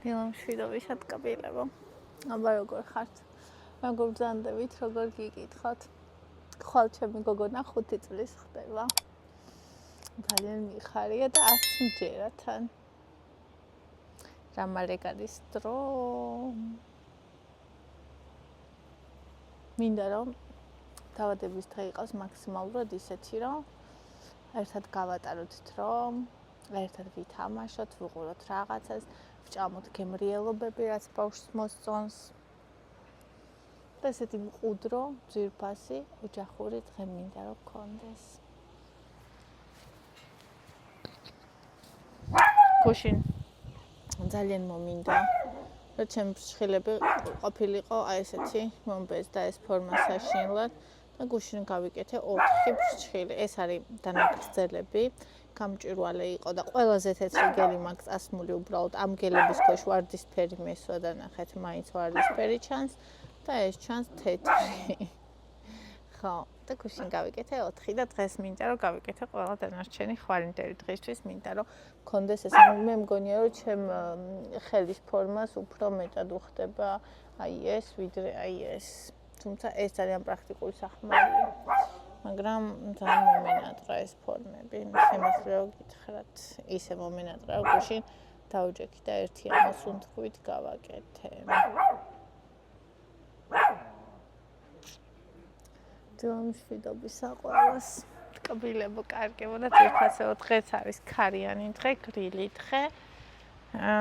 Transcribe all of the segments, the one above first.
დილამშვიდობის ატკბილებო. აბა როგორ ხართ? როგორ ბრძანდებით, როგორ გიკითხოთ? ხვალ ჩემი გოგონა 5 წლის ხდება. ძალიან მიხარია და არც მჯერა თან. რამალე გადის დრო. მინდა რომ დავადების დღე იყოს მაქსიმალურად ისეთი, რომ ერთად გავატაროთ დრო, ერთად ვითამაშოთ, ვუყუროთ რაღაცას, ვჭამოთ გემრიელობები, რაც ბავშვს მოსწონს. და ესეთი მყუდრო, ძვირფასი, ოჯახური დღე მინდა რომ გქონდეს. გუშინ ძალიან მომინდა, რომ ჩემი ფრჩხილები ყოფილიყო აი ესეთი, მომბეს და ეს ფორმა საშინლად და გუშინ გავიკეთე 4 ფრჩხილი. ეს არის დანაგრძელები, გამჭვირვალე იყო და ყველაზე თეთრი გელი მაქვს ასმული უბრალოდ ამ გელების ქვეშ ვარდისფერი მესვა და ნახეთ, მაინც ვარდისფერი ჩანს და ეს ჩანს თეთრი. ხო, და გუშინ გავიკეთე 4 და დღეს მინდა რომ გავიკეთე ყველა დანარჩენი ხვალინდელი დღისთვის მინდა რომ მქონდეს ეს. მე მგონია რომ ჩემ ხელის ფორმას უფრო მეტად უხდება აი ეს ვიდრე აი ეს. თუმცა ეს ძალიან პრაქტიკული სახმარია. მაგრამ ძალიან მომენატრა ეს ფორმები. შემიძლია გითხრათ, ისე მომენატრა რომ გუშინ დავჯექი და ერთი ამას უნთქვით გავაკეთე. დილამშვიდობის აყოლას. ტკბილებო, კარგებო და ძირფასეო დღეც არის ქარიანი დღე, გრილი დღე.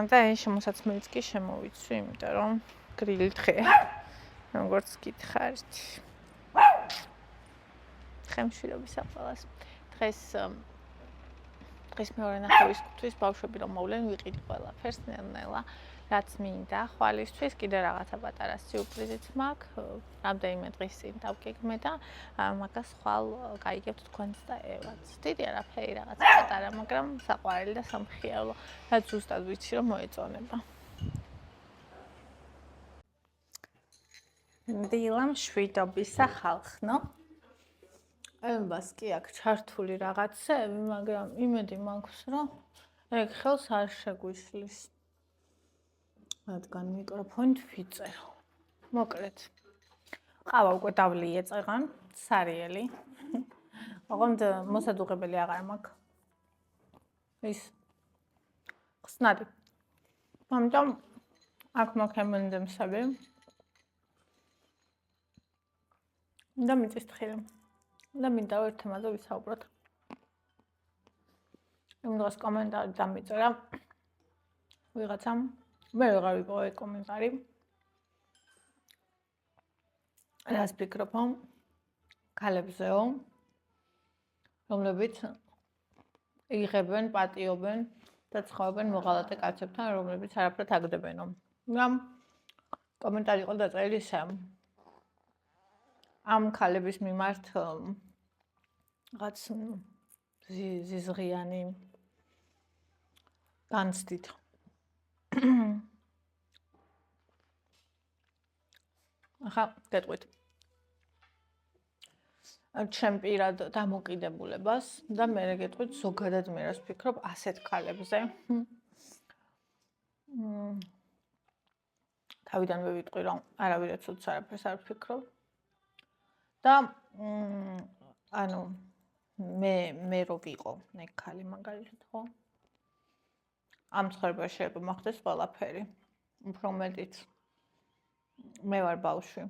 და ეს შემოსაცმელიც კი შემოვიცვი, იმიტომ რომ გრილი დღეა. როგორც გითხარით. ხემშვიდობის აყოლას. დღეს მეორე ნახევისთვის ბავშვები რომ მოვლენ, ვიყიდ ყველაფერს ნელ-ნელა. რაც მინდა, ხვალისთვის კიდე რაღაცა პატარა სიურპრიზიც მაქვს. რამდენიმე დღის წინ დავგეგმე და მაგას ხვალ გაიგებთ თქვენც და ევაც. დიდი არაფერი რაღაც პატარა, მაგრამ საყვარელი და სამხიარო. რაც ზუსტად ვიცი რომ მოეწონება. დილამშვიდობისა ხალხნო. ემბას კი აქვს ჩართული რაღაცები, მაგრამ იმედი მაქვს რომ ეგ ხელს არ შეგვისლის. რადგან მიკროფონით ვიწერო. მოკლედ. ყავა უკვე დავლიე წეღან, სარიელი. ოღონდ მოსადუღებელი აღარ მაქვს. ის ხსნადი. ამიტომ აქ მაქვს M&M-სები. და მიწის თხილი. და მინდა რომ ერთ თემაზე ვისაუბროთ. იმ დროს კომენტარი დამიწერა ვიღაცამ. მე ვეღარ ვიპოვე კომენტარი. რას ფიქრობ ქალებზეო, რომლებიც იღებენ, პატიობენ და ცხოვრობენ მოღალატე კაცებთან, რომლებიც არაფრად აგდებენო. მაგრამ კომენტარი იყო დაწერილი ისე. ამ ქალების მიმართ რაღაც ზიზღიანი განცდით. ახლა გეტყვით. ჩემ პირად დამოკიდებულებას და მე გეტყვით ზოგადად მე რას ვფიქრობ ასეთ ქალებზე. თავიდანვე ვიტყვი რომ არავითარ ცუდს არაფერს არ ვფიქრობ. და ანუ მე რო ვიყო ეგ ქალი მაგალითად ხო? ამ ცხოვრებაში შეიძლება მოხდეს ყველაფერი. უფრო მეტიც მე ვარ ბავშვი,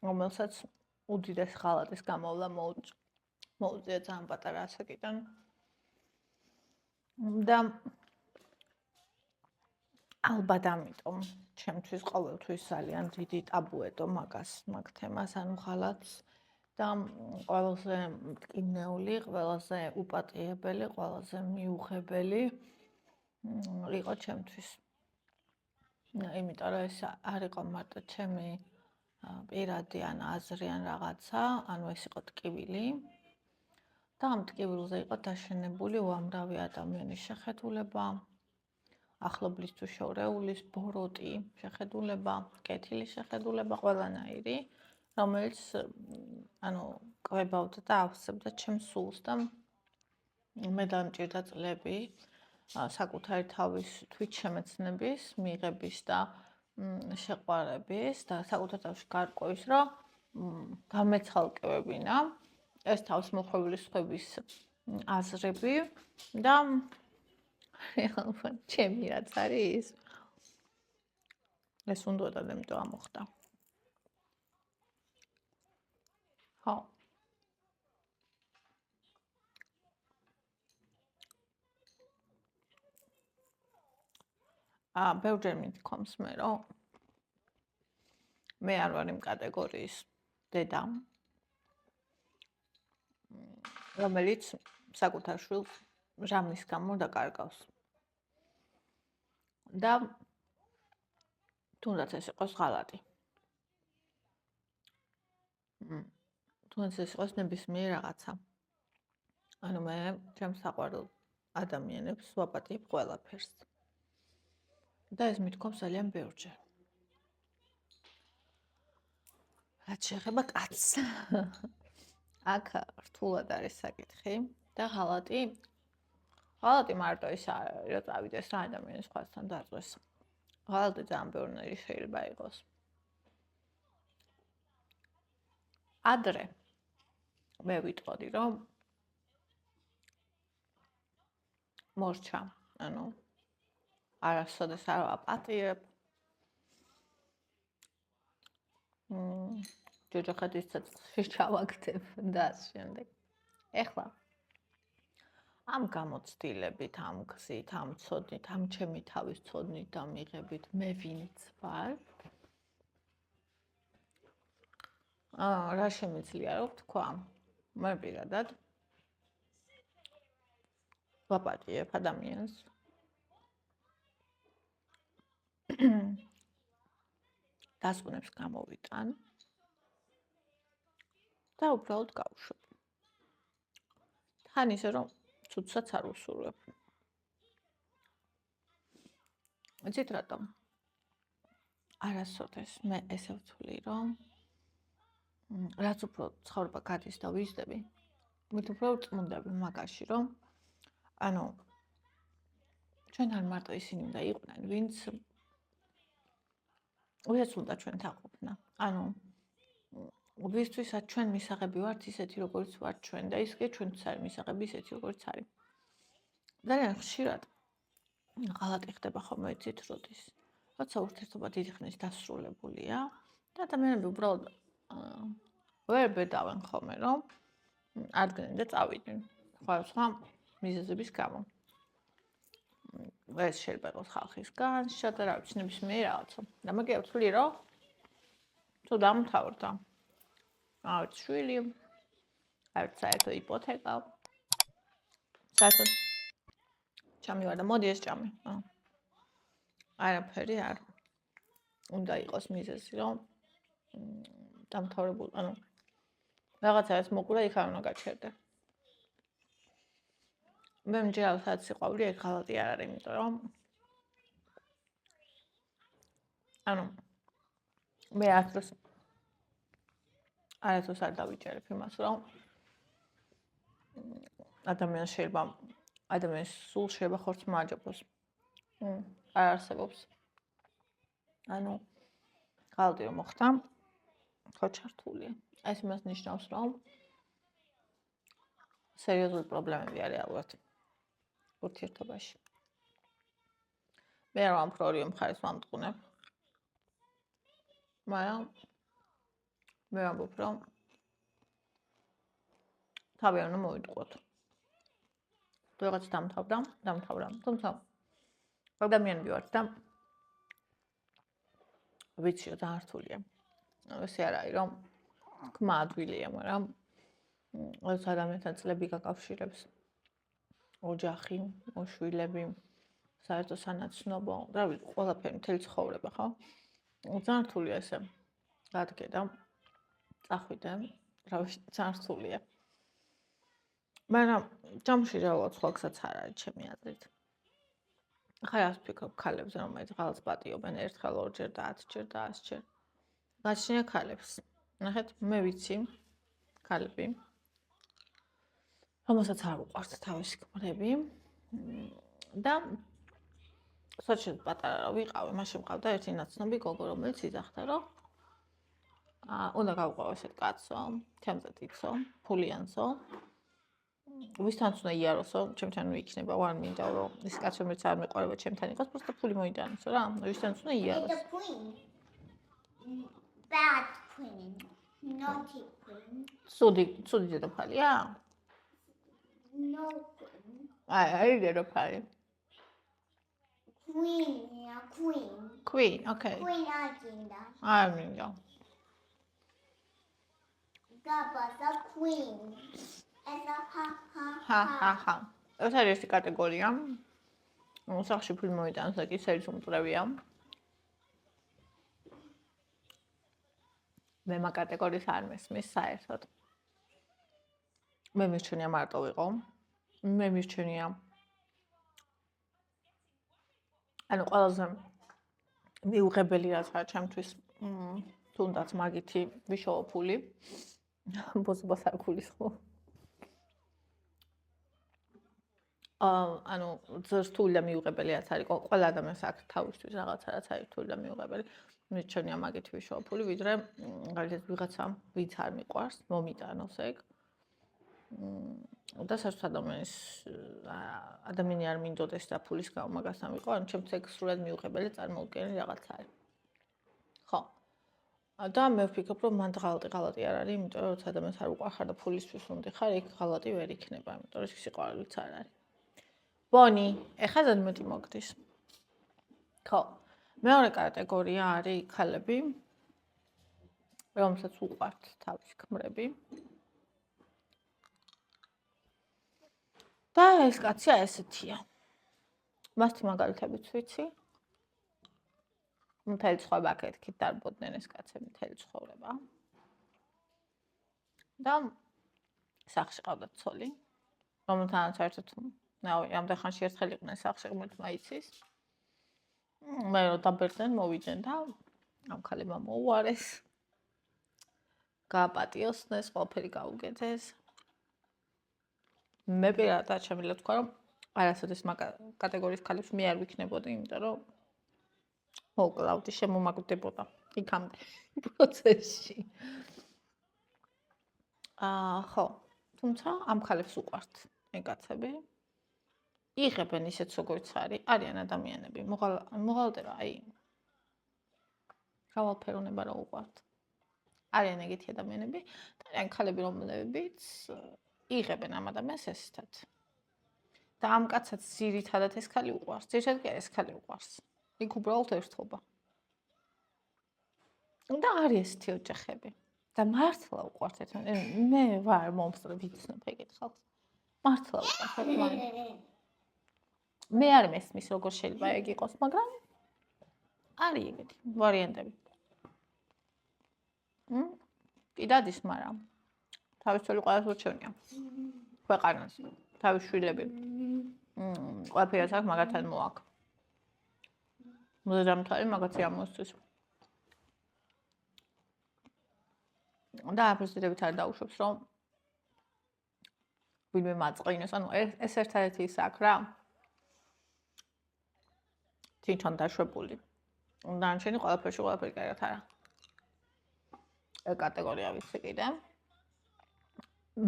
რომელსაც უდიდეს ღალატის გამოვლა მოუწია ძალიან პატარა ასაკიდან. და ალბათ ამიტომ ჩემთვის ყოველთვის ძალიან დიდი ტაბუედო მაგ თემას, ანუ ღალატს და ყველაზე მტკივნეული, ყველაზე უპატიებელი, ყველაზე მიუღებელი იყო ჩემთვის. იმიტომ რომ ეს არ იყო მარტო ჩემი პირადი ან აზრი ან რაღაცა, ანუ ეს იყო ტკივილი. და ამ ტკივილზე იყო დაშენებული უამრავი ადამიანის შეხედულება, ახლობლის თუ შორეულის, ბოროტი შეხედულება, კეთილი შეხედულება, ყველანაირი, რომელიც ანუ კვებავდა და ავსებდა ჩემს სულს და მე დამჭირდა წლები საკუთარი თავის თვითშემეცნების, მიღების და შეყვარების და საკუთარ თავში გარკვევის, რომ გამეცალკევებინა ეს თავისმოხვეული სხვების აზრები და რეალურად ჩემი რაც არის ეს უნდა და იმიტომ ამოხდა. ხო. ბევრჯერ მithkoms მე რომ მე არ ვარ იმ კატეგორიის დედა რომელიც საკუთარ შვილს რამის გამო დაკარგავს. და თუნდაც ეს იყოს ღალატი. თუნდაც ეს იყოს ნებისმიერ რაღაცა. ანუ მე ჩემს საყვარელ ადამიანებს ვაპატიებ ყველაფერს. და ეს მithkoms ძალიან ბევრჯერ. რაც შეეხება კაცს. აქ რთულად არის საკითხი და ღალატი მარტო ის არის, რომ წავიდეს რა ადამიანის სხვასთან დაწვეს. ღალატი ძალიან ბევრნაირი შეიძლება იყოს. ადრე მე ვიტყოდი, რომ მორჩა, ანუ არასოდეს არ ვაპატიებ. ჯოჯოხეთის ცეცხლში ჩავაგდებ და ამ შემდეგ. ეხლა ამ გამოცდილებით, ამ გზით, ამ ცოდნით, ამ ჩემი თავის ცოდნით და მიღებით მე ვინც ვარ. რა შემიძლია რომ ვთქვა? მე პირადად ვაპატიებ ადამიანს. დასკვნებს გამოვიტან და უბრალოდ გავუშვებ. თან ისე რომ ცუცაც არ უსურვებ. იცით რატომ? არასოდეს მე ესე ვთვლი, რომ რაც უფრო ცხოვრება გადის და ვიზრდები, მით უფრო წმუნდები მაგაში, რომ ანუ ჩვენ არ მარტო ისინი უნდა იყვნენ, ვინც უნდა ჩვენთან ყოფნა. ანუ ვისთვისაც ჩვენ მისაღები ვართ ისეთი, როგორც ვართ ჩვენ და ისე ჩვენთვის არის მისაღები ისეთი, როგორც არის. ძალიან ხშირად ღალატი ხდება ხოლმე იცით როდის. როცა ურთიერთობა დიდი ხნის დასრულებულია და ადამიანები უბრალოდ ვერ ბედავენ ხოლმე, რომ ადგენენ და წავიდნენ. სხვა მიზეზების გამო. ეს შეიძლება იყოს ხალხისგან, შედა რა ვიცი, ნებისმიერ რაღაცა. და მე კი ვთვლი, რომ თუ დამთავრდა. არც შვილი, არც საერთო იპოთეკა. საერთოდ ჩამივარდა, მოდი ეს ჭამე. არაფერი არ უნდა იყოს მიზეზი, რომ დამთავრებული, ანუ რაღაცა ეს მოკვდა იქ არ უნდა გაჩერდე. მე მჯერა სადაც სიყვარული ეგ ღალატი არ არის, იმიტომ რომ ანუ მე არასდროს არ დავიჭერებ იმას, რომ ადამიანს შეიძლება ადამიანის სულ შეიძლება ხორცს მააჯობოს. არ არსებობს. ანუ ღალატი რომ მოხდა, ხო ჩართულია. ეს იმას ნიშნავს, რომ სერიოზული პრობლემები არის რეალურად ურთიერთობაში. მე არ ვამ ორივე მხარეს ვამტყუნებ. მაგრამ მე ვამბობ, რომ თავი უნდა მოვიტყუოთ. თუ რაღაც დამთავრდა. თუმცა ადამიანები ვართ და ვიცი რომ ძალიან რთულია. ესე არ არის, რომ თქმა ადვილია, მაგრამ ეს ადამიანთან წლები გაკავშირებს. ოჯახი, მოშვილები, საერთო სანაცნობო, რა ვიცი, ყველაფერი მთელი ცხოვრება, ხო? ძალიან რთულია ესე. დადგე და წახვიდე, რა ვიცი, ძალიან რთულია. მაგრამ ჯამში რეალურად სხვა გზაც არ არის ჩემი აზრით. ხარ ας ვფიქრობ ქალებზე, რომელიც ღალატს პატიობენ ერთხელ, ორჯერ და 10ჯერ და 100ჯერ. გაჩნია ქალებს. ნახეთ, მე ვიცი ქალები, რომელსაც არ უყვართ თავისი ქმრები, და სოციალ პატარა რა ვიყავი, მაშინ მყავდა ერთი ნაცნობი გოგო, რომელიც იძახდა, რომ უნდა გავყავო ესეთ კაცო, ჩემზე თიცო, ფულიანსო. ვისთანაც უნდა იაროსო, ჩემთან იქნება, ვარ მინდა რომ ის კაცი რომელიც არ მეყარება ჩემთან იყოს, просто ფული მოიტანოსო რა. ვისთანაც უნდა იაროს. Bad queen, naughty queen. ცუდი დედოფალია? No queen. აი დედოფალი. Queen, okay. Queen agenda. არ მინდა. Gabasa queen. Esa ჰა. ეს არის ერთი კატეგორია. სახში ფული მოიტანოს და კი სერის უმტვრევია. მე მაგ კატეგორიას არ მესმის საერთოდ. მე მირჩენია მარტო ვიყო. მე მირჩენია ანუ ყველაზე მიუღებელი რაღაცა ჩემთვის თუნდაც მაგითი ვიშოვო ფული. ბოსბოს არ გულისხმო. ანუ ზრთული და მიუღებელი რაც არის ყველა ადამიანს აქვს თავისთვის რაღაცა რაც არის რთული და მიუღებელი. მირჩენია მაგითი ვიშოვო ფული, ვიდრე მაგალითად ვიღაცა ვინც არ მიყვარს, მომიტანოს ეგ. და საერთოდ ადამიანი არ მინდოდეს და ფულის გამო მაგასთან ვიყო, ანუ ჩემთვის ეგ სრულად მიუღებელი წარმოუდგენელი რაღაცა არის. ხო. და მე ვფიქრობ, რომ მანდ ღალატი არ არის, იმიტომ რომ როცა ადამიანს არ უყვარხარ და ფულისთვის უნდა ხარ, იქ ღალატი ვერ იქნება, იმიტომ რომ სიყვარულიც არ არის. ბონი, ეხლა ზედმეტი მოგდის. ხო. მეორე კატეგორია არის ქალები, რომელსაც უყვართ თავის ქმრები. და ეს კაცია ესეთია. მასთი მაგალითებიც ვიცი. მთელი ცხოვრება აქეთ დარბოდნენ ეს კაცები მთელი ცხოვრება. და სახში ყავდათ ცოლი, რომელთანაც საერთოდ ამდენ ხანში ერთხელ იყვნენ სახში, ღმერთმა იცის. მე რომ დაბერდნენ, მოვიდნენ და ამ ქალებმა მოუარეს. გააპატიოსნეს, ყველაფერი გაუგეთეს. მე პირადად შემიძლია თქვა, რომ არასოდეს მაგ კატეგორიის ქალებს მე არ ვიქნებოდი, იმიტომ რომ მოკლავდი, შემომაგდებოდა იქამდე პროცესში. ხო, თუმცა ამ ქალებს უყვართ ეგ კაცები. იღებენ ისეთ როგორც არიან ადამიანები, მოღალატება, აი გავალფერონება რა უყვართ. არიან ეგეთი ადამიანები, და არიან ქალები, რომლებიც იღებენ ამ ადამიანს ესეთად. და ამ კაცაც ძირითადად ეს ქალი უყვარს. ძირითადად კი ეს ქალი უყვარს. იქ უბრალოდ ერთობა. და არის ესეთი ოჯახები. და მართლა უყვართ ერთმანეთს. მე ვარ მომსწრე ვიცნობ ეგეთ ხალხს. მართლა უყვართ ერთმანეთს. მე არ მესმის როგორ შეიძლება ეგ იყოს, მაგრამ არის ეგეთი ვარიანტები. კი დადის, მაგრამ თავის თვალი ყველას ურჩევნია. ქვეყანას, თავის შვილები. ყველაფერს აქვს, მაგათთან მოაქვს. მოზრამთვალი მაგათი ამოსთვის. და აფროსიდებით არ დაუშვებს, რომ ვინმე მაწყინოს, ანუ ეს ერთადერთი ის აქვს რა. თვითონ დაშვებული. დანარჩენი ყველაფერი კარგად არა. ეგ კატეგორია ვიცი კიდე.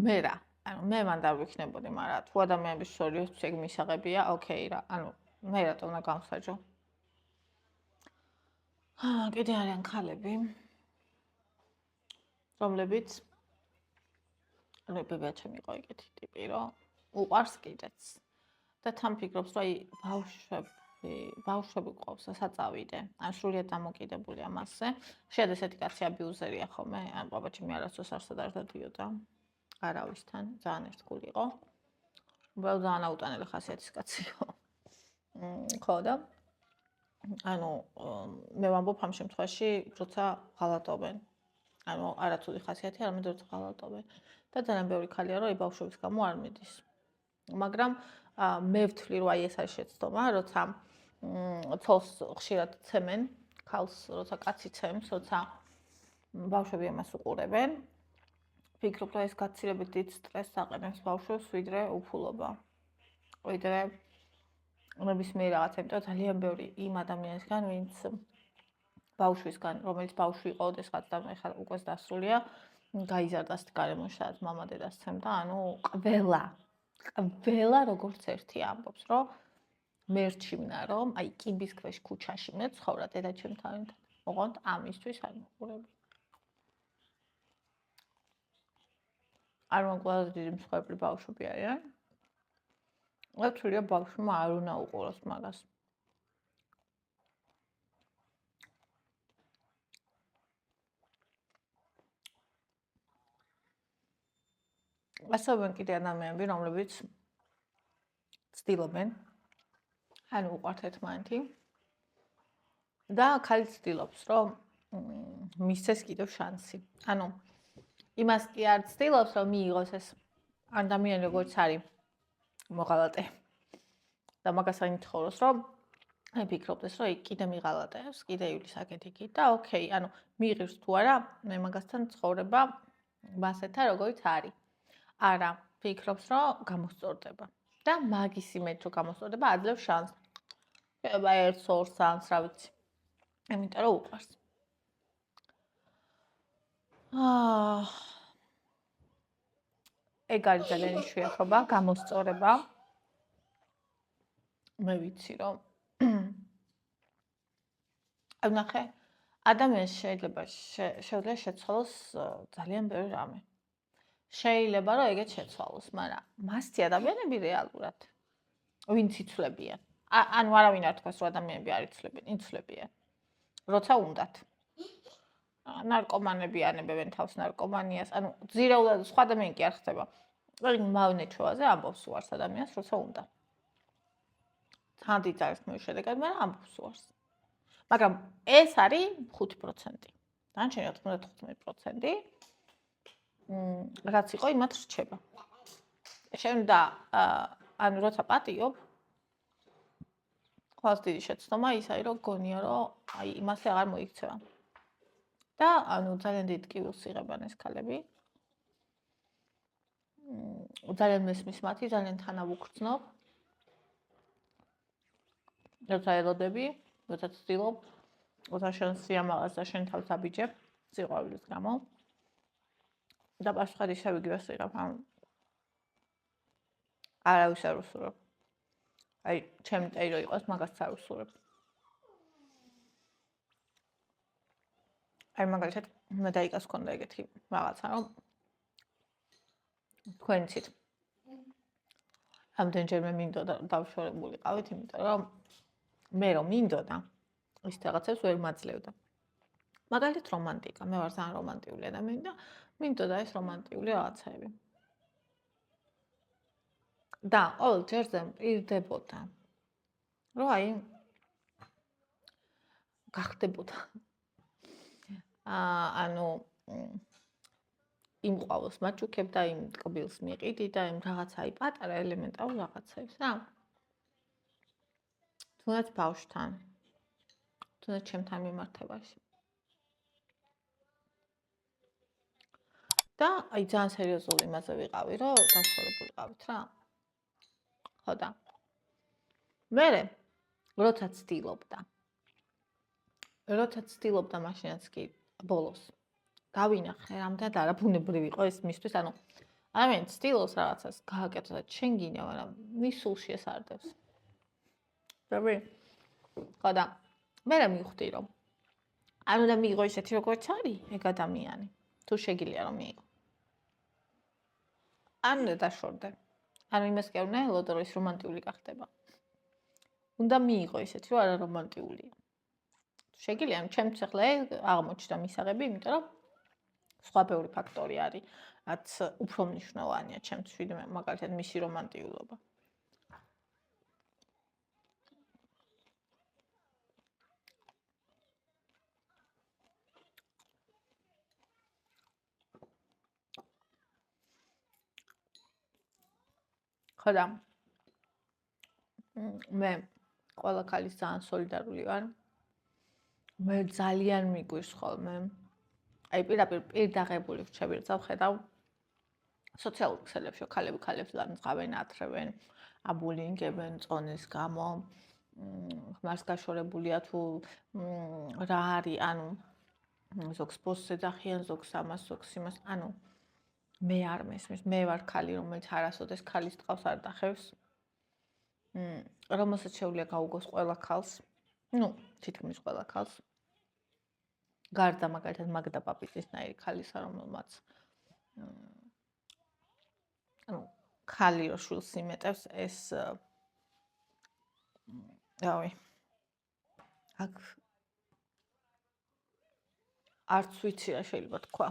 მე რა, ანუ მე მანდ არ ვიქნებოდი, მაგრამ თუ ადამიანების შორის ეგ მისაღებია, ოკეი რა, ანუ მე რატომ უნდა გავსაჯო. კიდე არიან ქალები, რომლებიც რებებია ჩემი იყო ეგეთი ტიპი, რომ უყვარს კიდეც. და თან ფიქრობს, რომ აი ბავშვები ყავს საწავიდე, ან სრულიად დამოკიდებულია მასზე. შეიძლება ესეთი კაცი აბიუზერია ხოლმე, ან ბაბაჩემი არასდროს არსად არ დადიოდა. არავისთან, ძალიან ერთგული იყო. უბრალოდ ძალიან აუტანელი ხასიათის კაცი იყო. ხო და ანუ მე ვამბობ ამ შემთხვევაში, როცა ღალატობენ. ანუ არაცუდი ხასიათი, არამედ როცა ღალატობენ. და ძალიან ბევრი ქალია, რომ ბავშვების გამო არ მიდის. მაგრამ მე ვთვლი, რომ აი ეს არის შეცდომა, როცა ცოლს ხშირად ცემენ, ქალს როცა კაცი ცემს, როცა ბავშვები ამას უყურებენ. ფიქრობ, რომ ეს გაცილებით დიდ სტრესს აყენებს ბავშვებს, ვიდრე უფულობა. ვიდრე ნებისმიერ რაღაცა, იმიტომ ძალიან ბევრი იმ ადამიანისგან, ვინც ბავშვისგან, რომელიც ბავშვი იყო ოდესღაც და ეხლა უკვე დასრულია, გაიზარდა ასეთ გარემოში, სადაც მამა დედას სცემდა, ანუ ყველა როგორც ერთი ამბობს, რომ მე რჩივნა, რომ აი კიბის ქვეშ ქუჩაში მე ცხოვრა დედაჩემთან, ოღონდ ამისთვის არ მოხურები. არ მან ყველაზე დიდი მსხვერპლი ბავშვები არიან. ვთვლია ბავშვმა არ უნდა უყუროს მაგას. ასევე კიდე ადამიანები, რომლებიც ცდილობენ, ანუ უყვართ ერთმანეთი და ხალხი ცდილობს, რომ მისცეს კიდევ შანსი. ანუ იმას კი არ ცდილობს, რომ მიიღოს ეს ადამიანი როგორც არის მოღალატე. და მაგას არ ითხოვს, რომ აი ფიქრობდეს, რომ კიდე მიღალატებს, კიდე ივლის აქეთ-იქით და ოკეი, ანუ მიიღებს თუ არა, მე მაგასთან ცხოვრება მასეთა როგორც არის. არა, ფიქრობს, რომ გამოსწორდება. და მაგის იმედ რომ გამოსწორდება, აძლევს შანსს. შეიძლება 1-2 სანს, რა ვიცი. იმიტომ რომ უყვარს. ეგ არის ძალიან იშვიათობა, გამოსწორება. მე ვიცი, რომ ნახე, ადამიანს შეიძლება შეცვალოს ძალიან ბევრი რამე. შეიძლება რომ ეგეც შეცვალოს, მაგრამ მასი ადამიანები რეალურად ვინც იცვლებიან. ანუ არავინ არ თქვას, რომ ადამიანები არ იცვლებიან, იცვლებიან. როცა უნდათ. ნარკომანები ანებებენ თავს ნარკომანიას, ანუ ძირეულად სხვა ადამიანი კი არ ხდება. მაგნეჩოაზე ამბობს უარს ადამიანს, როცა უნდა. თანდი წარსმის შედეგად, მაგრამ ამბობს უარს. მაგრამ ეს არის 5%. დანარჩენი 95%. რაც იყო იმათ რჩება. შენ და ანუ როცა პატიობ ყველაზე დიდი შეცდომა ის არის რომ გონია რომ აი იმასე აღარ მოიქცევა. და ანუ ძალიან დიდ კიბოს იღებენ ეს ქალები. ძალიან მესმის მათი, ძალიან თანავუქრძნობ. როცა ელოდები, როცა ცდილობ, როცა შენ სიამაყეს და შენ თავს აბიჯებ სიყვარულის გამო. და პასუხად ისევ იგივეს იღებ, ანუ არავის არ უსურვებ. აი, ჩემი ტეი რო იყოს, მაგას არ უსურვებ. აი, მაგალითად, მე დაიკას ქონდა ეგეთი რაღაცა, რომ თქვენ იცით. ამდენჯერმე მინდოდა დავშორებულიყავით, იმიტომ რომ მე რომ მინდოდა, ის რაღაცებს ვერ მაძლევდა. მაგალითად რომანტიკა, მე ვარ ძალიან რომანტიული ადამიანი და მინდოდა ეს რომანტიული რაღაცები. და ყოველ ჯერზე მპირდებოდა. რომ აი გახდებოდა. ანუ იმყავს მაჩუქებ და იმ ტკბილს მიყიდი და იმ რაღაცა აი პატარა ელემენტარულ რაღაცებს რა. თუნდაც ბავშვთან. თუნდაც ჩემთან მიმართებაში. და აი ძალიან სერიოზული იმაზე ვიყავი, რომ დაშორებულიყავით რა. ხო და. მე როცა ცდილობდა მაშინაც კი ბოლოს. დავინახე, რამდენად არაბუნებრივი იყო ეს მისთვის, ანუ ადამიანი ცდილობს რაღაცას გააკეთოს და შენ გინდა, მაგრამ მის სულში ეს არ დევს. რავი? ხო და მე მივხვდი, რომ არ უნდა მიიღო ისეთი როგორც არის ეგ ადამიანი. თუ შეგიძლია რომ მიიღო. არ უნდა დაშორდე. ანუ იმას კი არ უნდა ელოდო, რომ ის რომანტიული გახდება. უნდა მიიღო ისეთი, რომ არა რომანტიულია. შეგიძლია, ჩემთვის ახლა აღმოჩნდა მისაღები, იმიტომ რომ სხვა ბევრი ფაქტორი არის, რაც უფრო მნიშვნელოვანია ჩემთვის, ვიდრე მაგალითად მისი რომანტიულობა. ხო და მე ყველა ქალის ძალიან სოლიდარული ვარ. მე ძალიან მიგვირს ხოლმე. აი პირდაღებული რჩები როცა ვხედავ სოციალურ ქსელებში, ქალები ქალებს განძღავენ, ათრევენ. აბულინგებენ წონის გამო, ხმარს გაშორებულია თუ რა არის, ანუ ზოგს ბოსს ეძახიან, ზოგს ამას, ზოგს იმას, ანუ მე არ მესმის, მე ვარ ქალი, რომელიც არასოდეს ქალის ტყავს არ დახევს. რომელსაც შეუძლია გაუგოს ყველა ქალს, თითქმის ყველა ქალს. გარდა მაგალითად მაგდა პაპიძისნაირი ქალისა, რომელმაც ქალი რო შვილს იმეტებს, ეს რავი. აქ არც ვიცი რა შეიძლება თქვა.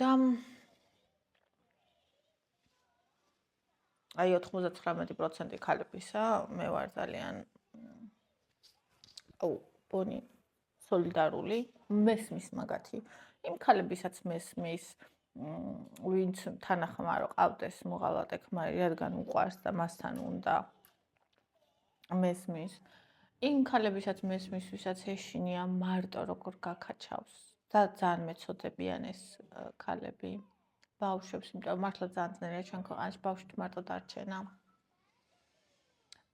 და აი 99% ქალებისა მე ვარ ძალიან ბონი სოლიდარული, მესმის მაგათი. იმ ქალებისაც მესმის, ვინც თანახმარო ყავდეს მოღალატე ქმარი, რადგან უყვარს და მასთან უნდა მესმის. იმ ქალებისაც მესმის, ვისაც ეშინია მარტო როგორ გაქაჩავს. და ძალიან მეწოდებიან ეს ქალები. ბავშვებს, იმიტომ მართლა ძალიან ძნელია ჩვენ ქვეყანაში ბავშვით მარტო დარჩენა.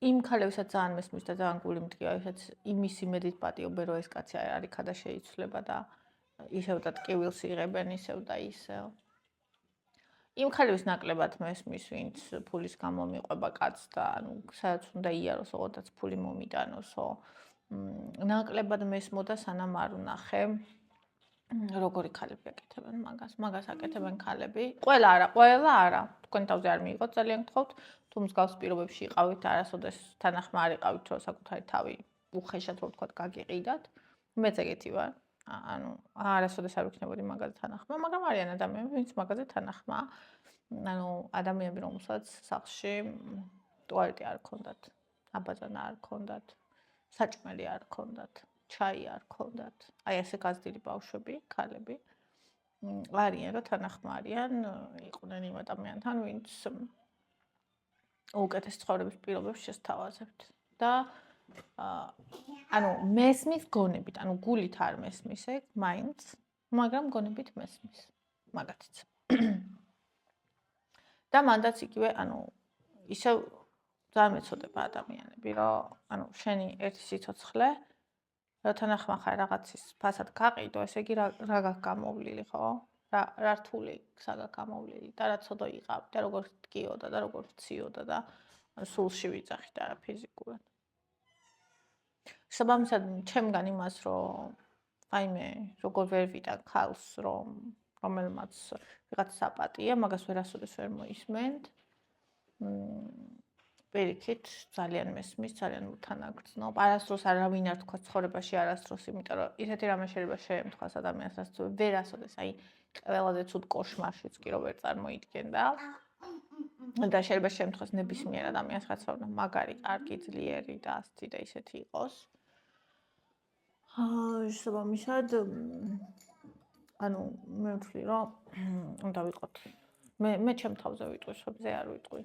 იმ ქალებისაც ძალიან მესმის და ძალიან გული მტკივა, ვისაც იმის იმედით პატიობენ, რომ ეს კაცი არ იქა და შეიცვლება და ისევ და ტკივილს იღებენ, ისევ და ისევ. იმ ქალების ნაკლებად მესმის, ვინც ფულის გამო მიყვება კაცს და ანუ სადაც უნდა იაროს, ოღონდაც ფული მომიტანოსო. ნაკლებად მესმოდა სანამ არ ვნახე. როგორი ქალები აკეთებენ მაგას აკეთებენ ქალები. ყველა არა. თქვენ თავზე არ მიიღოთ ძალიან გთხოვთ, თუ მსგავს პირობებში იყავით, არასოდეს თანახმა არ იყავით, რომ საკუთარი თავი უხეშად რო ვთქვათ, გაგიყიდათ. მეც ეგეთი ვარ. ანუ არასოდეს არ ვიქნებოდი მაგაზე თანახმა, მაგრამ არიან ადამიანები, ვინც მაგაზე თანახმაა. ანუ ადამიანები, რომელსაც სახლში ტუალეტი არ ქონდათ, აბაზანა არ ქონდათ, საჭმელი არ ქონდათ. ჩაი არ ქონდათ. აი ესე გაზრდილი ბავშვები, ქალები არიან, რომ თანახმა არიან, იყვნენ იმ ადამიანთან, ვინც უკეთეს ცხოვრების პირობებს შესთავაზებთ. და ანუ მესმის გონებით, ანუ გულით არ მესმის ეგ, მაინც, მაგრამ გონებით მესმის. მაგათიც. და მანდაც იგივე, ანუ ისევ ძალიან მეწოდება ადამიანები, რომ ანუ შენი ერთი სიცოცხლე რა თანახმა ხარ რაღაცის ფასად გაყიდო, ესე იგი რა გაქვს გამოვლილი, ხო? რა რთული გზა გაქვს გამოვლილი და რა ცოდო იყავი და როგორ ტკიოდა და როგორ ვციოდა და სულში ვიძახით არა ფიზიკურად. საბამისად, ჩემგან იმას, რომ აიმე, როგორ ვერ ვიტან ქალს, რომელმაც ვიღაც საპატია, მაგას ვერასოდეს ვერ მოისმენთ. პირიქით ძალიან მესმის, ძალიან უთანაგრძნობ. არასდროს არავინ არ თქვა ცხოვრებაში არასდროს, იმიტომ რომ ისეთი რამე შეიძლება შეემთხვას ადამიანს, რაც ვერასოდეს, აი ყველაზე ცუდ კოშმარშიც კი რო ვერ წარმოიდგენდა. და შეიძლება შეემთხვას ნებისმიერ ადამიანს, რაც უნდა მაგარი, კარგი, ძლიერი და ასეთი და ისეთი იყოს. შესაბამისად, ანუ მე ვთვლი, რომ უნდა ვიყოთ. მე ჩემ თავზე ვიტყვი, სხვებზე არ ვიტყვი.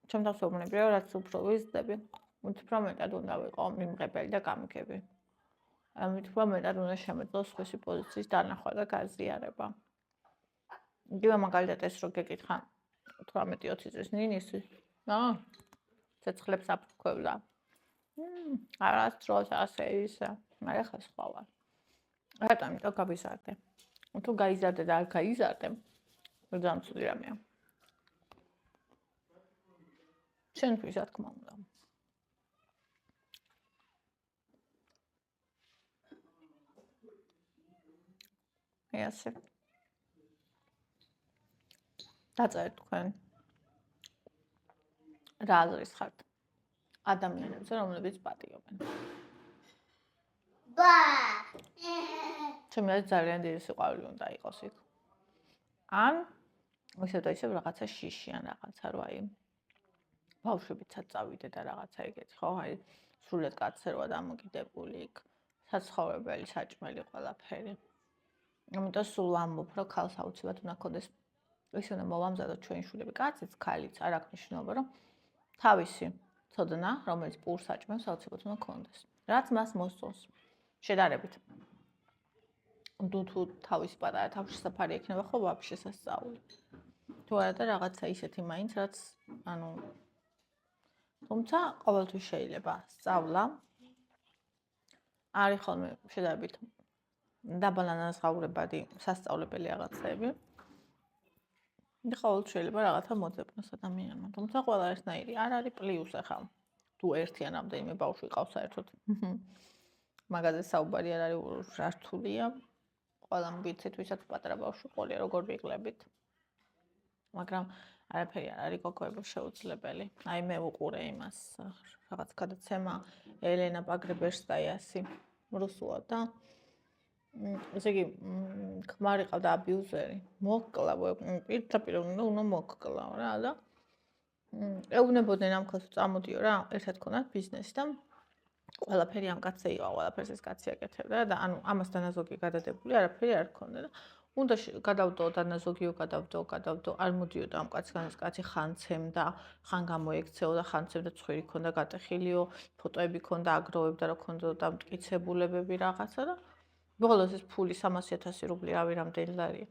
ჩემ თავს ვეუბნები, რომ რაც უფრო ვიზრდები, უფრო მეტად უნდა ვიყო მიმღებელი და გამგები. უფრო მეტად უნდა შემეძლოს სხვისი პოზიციის დანახვა და გაზიარება. იგივე მაგალითად ეს რო გეკითხა 18-20 წლის ნინისი, ცეცხლებს აფრქვევდა. არასდროს ასე ისა, მაგრამ ხა სხვა ვარ. რატომ? იმიტომ გავიზარდე. თუ გაიზარდე და არ გაიზარდე, ძალიან ცუდი რამეა. ჩვენთვის რა თქმა უნდა. ასე. დაწერთ თქვენ. რა აზრის ხართ? ადამიანებზე, რომლებიც პატიობენ. ჩემი აზრით ძალიან დიდი სიყვარული უნდა იყოს იქ. ან ისევ და ისევ რაღაცა შიში ან რაღაცა რო აი ბავშვებიცაც წავიდე და რაღაცა ეგეთი, ხო? აი სრულად კაცზე როა დამოკიდებული იქ, საცხოვრებელი, საჭმელი ყველაფერი. ამიტომ სულ ვამბობ, რომ ქალს აუცილებლად უნდა ქონდეს ისე უნდა მოვამზადოთ ჩვენი შვილები, კაციც, ქალიც, არ აქვს მნიშვნელობა, რომ თავისი ცოდნა, რომელიც პურს აჭმევს, აუცილებლად უნდა ქონდეს. რაც მას მოსწონს. შედარებით. თუ თავის პატარა თავშესაფარი ექნება ხო ვაფშე სასწაული. თუ არა და რაღაცა ისეთი მაინც რაც ანუ თუმცა ყოველთვის შეიძლება სწავლა. არის ხოლმე შედარებით დაბალანაზღაურებადი სასწავლებელი რაღაცები. და ყოველთვის შეიძლება რაღაცა მოძებნოს ადამიანმა. თუმცა ყველა ერთნაირი არ არის პლუს ახლა. თუ ერთი ან რამდენიმე ბავშვი ყავს საერთოდ. მაგაზე საუბარი არ არის რთულია. ყველამ ვიცით, ვისაც პატარა ბავშვი ყოლია, როგორ ვიღლებით. მაგრამ არაფერი არ არის გოგოებო შეუძლებელი. აი მე ვუყურე იმას რაღაც გადაცემა ელენა პაგრებეშტაიასი რუსულად და ესე იგი ქმარი ყავდა აბიუზერი. მოკლა პირდაპირ უნდა მოკლა რა და ეუბნებოდნენ ამ ქალს წამოდიო რა, ერთად ქონათ ბიზნესი და ყველაფერი ამ კაცზე იყო, ყველაფერს ეს კაცი აკეთებდა და ანუ ამას დანაზოგი გადადებული არაფერი არ ქონდა და უნდა გადავდო დანაზოგიო გადავდო არ მოდიოდა ამ კაცგან ეს კაცი ხანცემდა ხან გამოექცეო და ხანცემდა ცხვირი ქონდა გატეხილიო ფოტოები ქონდა აგროვებდა რა ქონდა და მტკიცებულებები რაღაცა და ბოლოს ეს ფული 300,000 რუბლი რავი რამდენი ლარია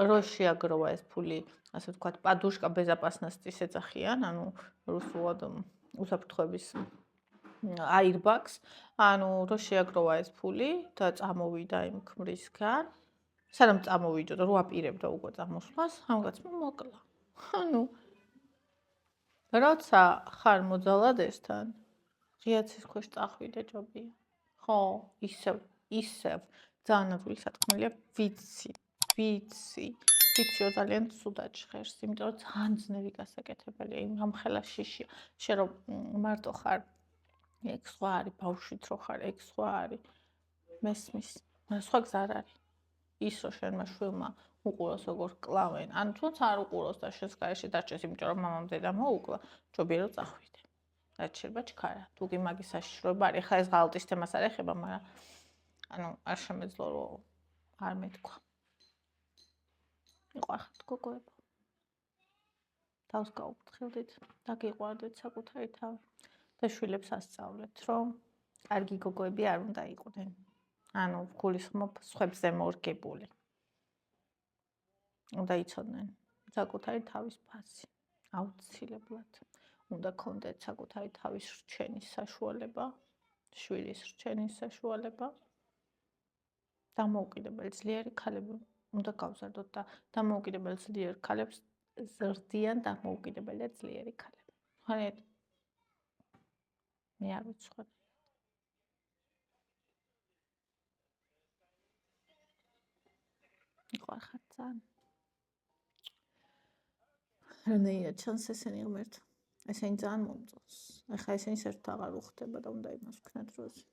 რო შეაგროვა ეს ფული ასე ვთქვათ პადუშკა ბეზაპასნასტის ეძახიან ანუ რუსულად უსაფრთხოების აირბაქს ანუ რო შეაგროვა ეს ფული და წამოვიდა იმ ქმრისგან სანამ წამოვიდოდა რო აპირებდა უკვე წამოსვლას ამ კაცმა მოკლა ანუ როცა ხარ მოძალადესთან ღიაცის ქვეშ წახვიდე ჯობია ხო ისევ ძალიან ადვილი სათქმელია ვიცი რომ ძალიან ცუდად ჟღერს იმიტომ რომ ძალიან ძნელი გასაკეთებელია იმ ამხელა შიშია შენ რომ მარტო ხარ ეგ სხვა არის ბავშვით რო ხარ ეგ სხვა არის მესმის სხვა გზა არ არის ის რომ შენმა შვილმა უყუროს როგორ კლავენ ან თუნდაც არ უყუროს და შენს გარეშე დარჩეს იმიტომ რომ მამამ დედამ მოუკლა ჯობია რომ წახვიდე რაც შეიძლება ჩქარა თუ კი მაგის საშიშროება არის ხა ეს ღალატის თემას არ ეხება მაგრამ ანუ არ შემეძლო რომ არ მეთქვა იყახეთ გოგოებო თავს გაუფრთხილდით და გიყვარდეთ საკუთარი თავი და შვილებს ასწავლეთ რომ კარგი გოგოები არ უნდა იყვნენ ანუ გულისხმობ სხვებზე მორგებული უნდა იცოდნენ საკუთარი თავის ფასი აუცილებლად უნდა ქონდეთ საკუთარი თავის რჩენის საშუალება შვილის რჩენის საშუალება დამოუკიდებელი ძლიერი ქალები უნდა გავზარდოთ და დამოუკიდებელი ძლიერ ქალებს ზრდიან დამოუკიდებელი და ძლიერი ქალები ხარეთ მე არ ვიცხარ იყახეთ ძალიან რანაირად ჩანს ესენი ღმერთო ესენი ძალიან მომწონს ახლა ესენი საერთოდ აღარ უხდება და უნდა იმას ვქნათ როზე